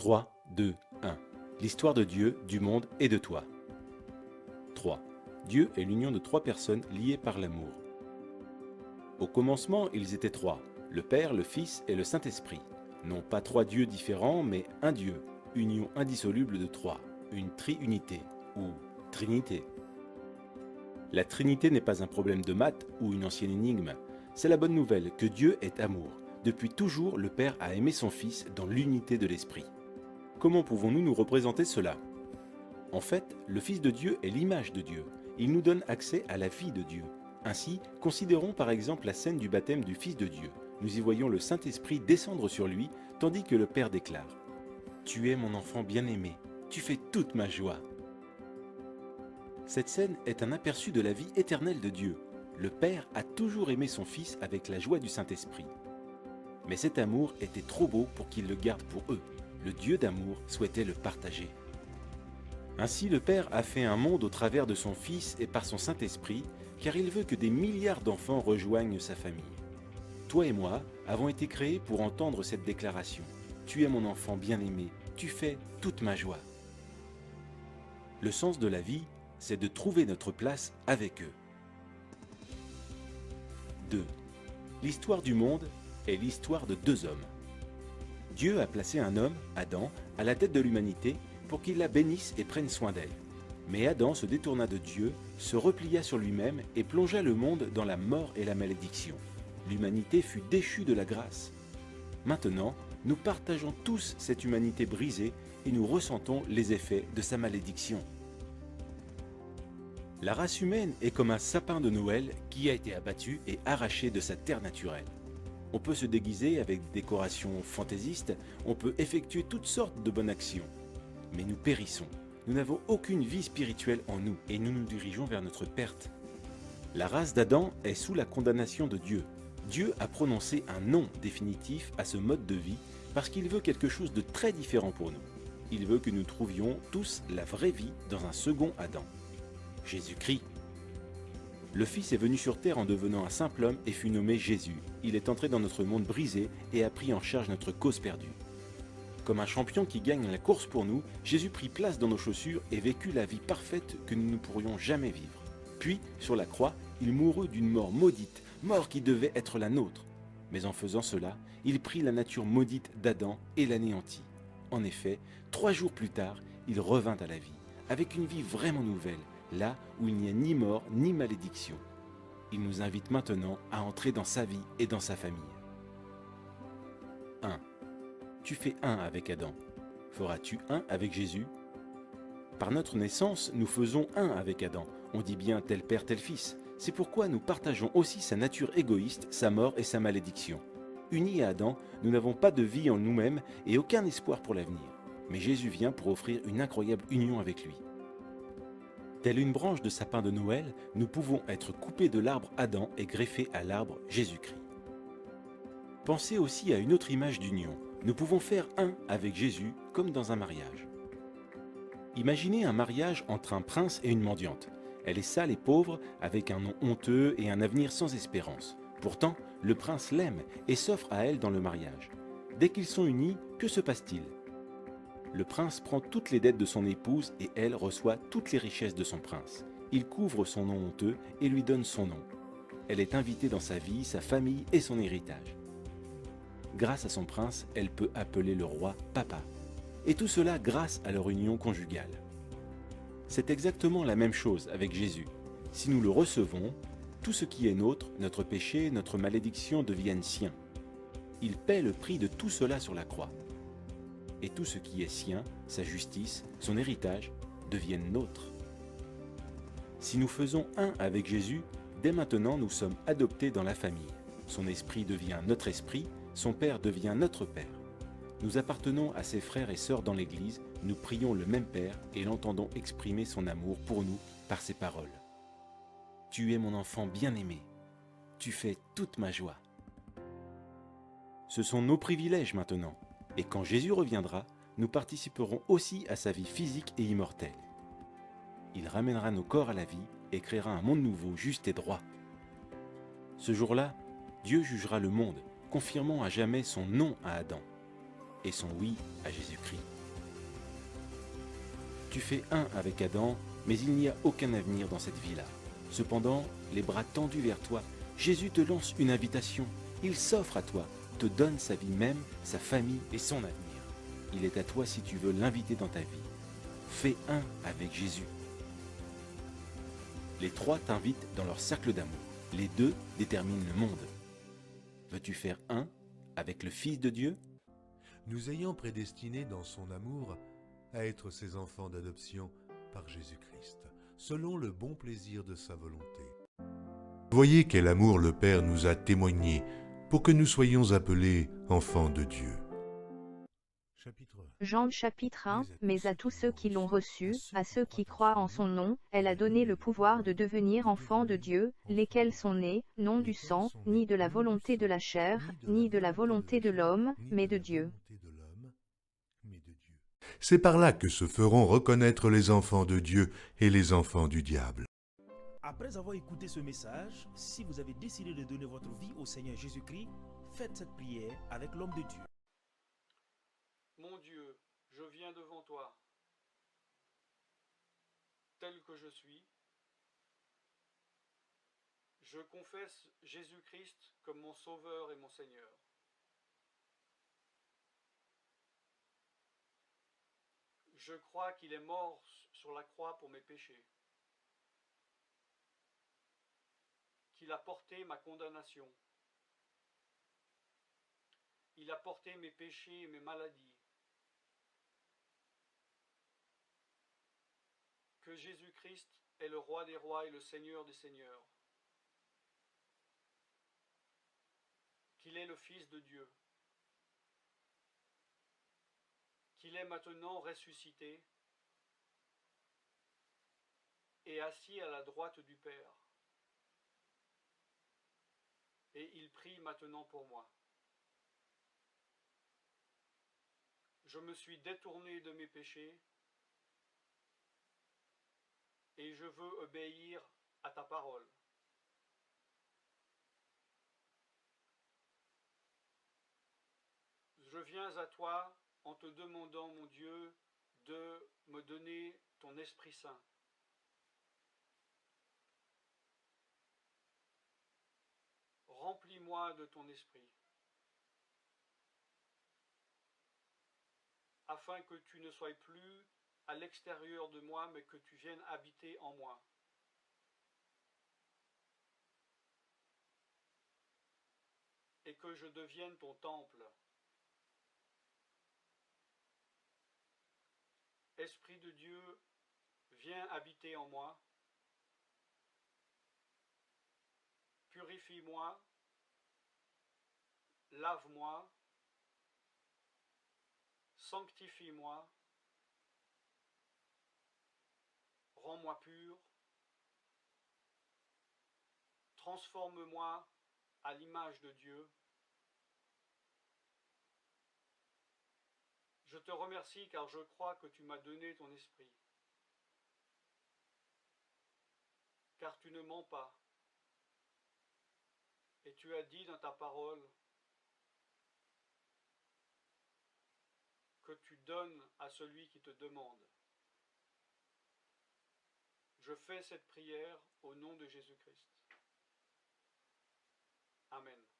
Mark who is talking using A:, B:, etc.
A: 3, 2, 1. L'histoire de Dieu, du monde et de toi. 3. Dieu est l'union de trois personnes liées par l'amour. Au commencement, ils étaient trois, le Père, le Fils et le Saint-Esprit. Non pas trois dieux différents, mais un Dieu, union indissoluble de trois, une triunité, ou Trinité. La Trinité n'est pas un problème de maths ou une ancienne énigme. C'est la bonne nouvelle que Dieu est amour. Depuis toujours, le Père a aimé son Fils dans l'unité de l'Esprit. Comment pouvons-nous nous représenter cela? En fait, le Fils de Dieu est l'image de Dieu. Il nous donne accès à la vie de Dieu. Ainsi, considérons par exemple la scène du baptême du Fils de Dieu. Nous y voyons le Saint-Esprit descendre sur lui, tandis que le Père déclare « Tu es mon enfant bien-aimé, tu fais toute ma joie ». Cette scène est un aperçu de la vie éternelle de Dieu. Le Père a toujours aimé son Fils avec la joie du Saint-Esprit. Mais cet amour était trop beau pour qu'il le garde pour eux. Le Dieu d'amour souhaitait le partager. Ainsi le Père a fait un monde au travers de son Fils et par son Saint-Esprit, car il veut que des milliards d'enfants rejoignent sa famille. Toi et moi avons été créés pour entendre cette déclaration. Tu es mon enfant bien-aimé, tu fais toute ma joie. Le sens de la vie, c'est de trouver notre place avec eux. 2. L'histoire du monde est l'histoire de deux hommes. Dieu a placé un homme, Adam, à la tête de l'humanité pour qu'il la bénisse et prenne soin d'elle. Mais Adam se détourna de Dieu, se replia sur lui-même et plongea le monde dans la mort et la malédiction. L'humanité fut déchue de la grâce. Maintenant, nous partageons tous cette humanité brisée et nous ressentons les effets de sa malédiction. La race humaine est comme un sapin de Noël qui a été abattu et arraché de sa terre naturelle. On peut se déguiser avec des décorations fantaisistes, on peut effectuer toutes sortes de bonnes actions. Mais nous périssons. Nous n'avons aucune vie spirituelle en nous et nous nous dirigeons vers notre perte. La race d'Adam est sous la condamnation de Dieu. Dieu a prononcé un non définitif à ce mode de vie parce qu'il veut quelque chose de très différent pour nous. Il veut que nous trouvions tous la vraie vie dans un second Adam. Jésus-Christ. Le Fils est venu sur terre en devenant un simple homme et fut nommé Jésus. Il est entré dans notre monde brisé et a pris en charge notre cause perdue. Comme un champion qui gagne la course pour nous, Jésus prit place dans nos chaussures et vécut la vie parfaite que nous ne pourrions jamais vivre. Puis, sur la croix, il mourut d'une mort maudite, mort qui devait être la nôtre. Mais en faisant cela, il prit la nature maudite d'Adam et l'anéantit. En effet, 3 jours plus tard, il revint à la vie, avec une vie vraiment nouvelle, là où il n'y a ni mort ni malédiction. Il nous invite maintenant à entrer dans sa vie et dans sa famille. 1. Tu fais un avec Adam. Feras-tu un avec Jésus? Par notre naissance, nous faisons un avec Adam. On dit bien tel père, tel fils. C'est pourquoi nous partageons aussi sa nature égoïste, sa mort et sa malédiction. Unis à Adam, nous n'avons pas de vie en nous-mêmes et aucun espoir pour l'avenir. Mais Jésus vient pour offrir une incroyable union avec lui. Telle une branche de sapin de Noël, nous pouvons être coupés de l'arbre Adam et greffés à l'arbre Jésus-Christ. Pensez aussi à une autre image d'union. Nous pouvons faire un avec Jésus comme dans un mariage. Imaginez un mariage entre un prince et une mendiante. Elle est sale et pauvre, avec un nom honteux et un avenir sans espérance. Pourtant, le prince l'aime et s'offre à elle dans le mariage. Dès qu'ils sont unis, que se passe-t-il? Le prince prend toutes les dettes de son épouse et elle reçoit toutes les richesses de son prince. Il couvre son nom honteux et lui donne son nom. Elle est invitée dans sa vie, sa famille et son héritage. Grâce à son prince, elle peut appeler le roi papa. Et tout cela grâce à leur union conjugale. C'est exactement la même chose avec Jésus. Si nous le recevons, tout ce qui est nôtre, notre péché, notre malédiction deviennent siens. Il paie le prix de tout cela sur la croix. Et tout ce qui est sien, sa justice, son héritage, deviennent nôtres. Si nous faisons un avec Jésus, dès maintenant nous sommes adoptés dans la famille. Son esprit devient notre esprit, son Père devient notre Père. Nous appartenons à ses frères et sœurs dans l'Église, nous prions le même Père et l'entendons exprimer son amour pour nous par ses paroles. Tu es mon enfant bien-aimé, tu fais toute ma joie. Ce sont nos privilèges maintenant, et quand Jésus reviendra, nous participerons aussi à sa vie physique et immortelle. Il ramènera nos corps à la vie et créera un monde nouveau, juste et droit. Ce jour-là, Dieu jugera le monde, confirmant à jamais son non à Adam. et son oui à Jésus-Christ. Tu fais un avec Adam, mais il n'y a aucun avenir dans cette vie-là. Cependant, les bras tendus vers toi, Jésus te lance une invitation. Il s'offre à toi, te donne sa vie même, sa famille et son avenir. Il est à toi si tu veux l'inviter dans ta vie. Fais un avec Jésus. Les trois t'invitent dans leur cercle d'amour. Les deux déterminent le monde. Veux-tu faire un avec le Fils de Dieu ?
B: Nous ayant prédestinés dans son amour à être ses enfants d'adoption par Jésus-Christ, selon le bon plaisir de sa volonté. Voyez quel amour le Père nous a témoigné pour que nous soyons appelés enfants de Dieu.
C: Jean chapitre 1, mais à tous ceux qui l'ont reçu, à ceux qui croient en son nom, elle a donné le pouvoir de devenir enfants de Dieu, lesquels sont nés, non du sang, ni de la volonté de la chair, ni de la volonté de l'homme, mais de Dieu.
B: C'est par là que se feront reconnaître les enfants de Dieu et les enfants du diable.
D: Après avoir écouté ce message, si vous avez décidé de donner votre vie au Seigneur Jésus-Christ, faites cette prière avec l'homme de Dieu.
E: Mon Dieu, je viens devant toi, tel que je suis. Je confesse Jésus-Christ comme mon Sauveur et mon Seigneur. Je crois qu'il est mort sur la croix pour mes péchés, qu'il a porté ma condamnation. Il a porté mes péchés et mes maladies. Que Jésus-Christ est le roi des rois et le Seigneur des seigneurs. Qu'il est le Fils de Dieu. Qu'il est maintenant ressuscité et assis à la droite du Père. Et il prie maintenant pour moi. Je me suis détourné de mes péchés et je veux obéir à ta parole. Je viens à toi en te demandant, mon Dieu, de me donner ton Esprit Saint. Remplis-moi de ton Esprit, afin que tu ne sois plus à l'extérieur de moi, mais que tu viennes habiter en moi. Et que je devienne ton temple. Esprit de Dieu, viens habiter en moi. Purifie-moi, lave-moi, sanctifie-moi, rends-moi pur, transforme-moi à l'image de Dieu. Je te remercie car je crois que tu m'as donné ton esprit. Car tu ne mens pas. Et tu as dit dans ta parole que tu donnes à celui qui te demande. Je fais cette prière au nom de Jésus-Christ. Amen.